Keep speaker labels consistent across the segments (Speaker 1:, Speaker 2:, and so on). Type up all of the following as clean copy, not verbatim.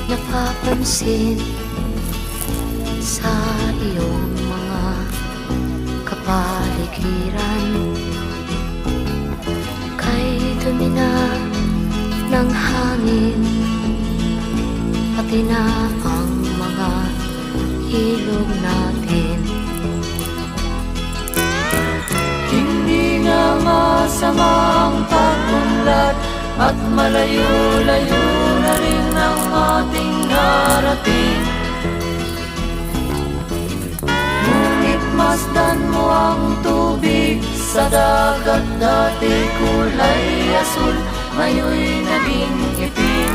Speaker 1: napapansin sa iyong mga kapaligiran. Kay dumi na ng hangin, pati na ang mga ilog natin.
Speaker 2: Hindi nga masamang pag-unlad at malayo-layo na rin ang ating narating. Ngunit masdan mo ang tubig sa dagat, dati kulay asul, ngayon'y naging itim.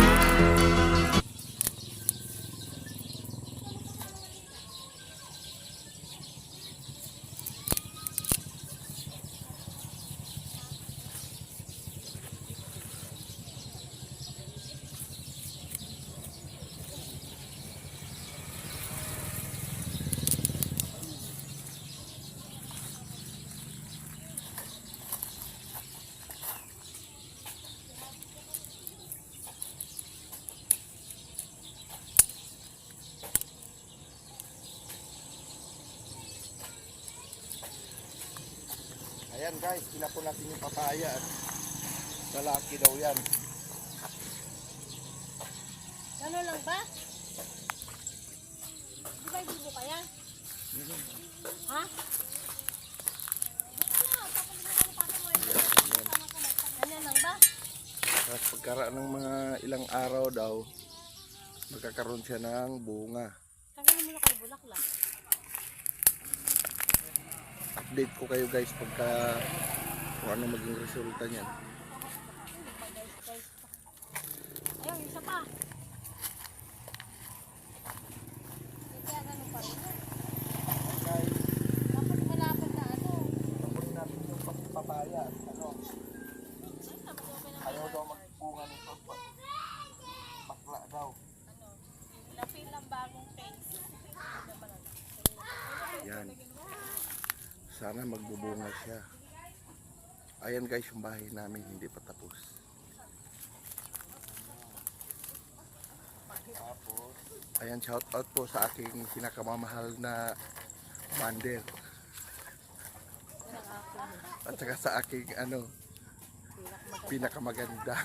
Speaker 3: Ayan guys, kinapon natin yung papaya at lalaki daw yan.
Speaker 4: Ano lang ba? Di ba hindi mo kaya? Ha? Ganyan lang ba?
Speaker 3: At pagkaraan ng mga ilang araw daw, magkakaroon siya ng bunga.
Speaker 4: Tanggalin mo na kayo bulaklak.
Speaker 3: Update ko kayo guys pagka kung ano maging resulta niyan.
Speaker 4: Ayun, isa pa. Kaya ganun pa rin.
Speaker 3: Guys,
Speaker 4: Dapat malapit na ano.
Speaker 3: tapos natin yung papaya. Ano,
Speaker 4: Ay, tapos okay na.
Speaker 3: ayaw daw magbunga nito. Bakla daw.
Speaker 4: Ano? Lapin lang bagong face.
Speaker 3: Yan. Sana magbubunga siya. Ayan guys, yung bahay namin hindi pa tapos. Tapos, ayan, shout out po sa aking pinakamamahal na commander. At saka sa aking ano, pinakamaganda.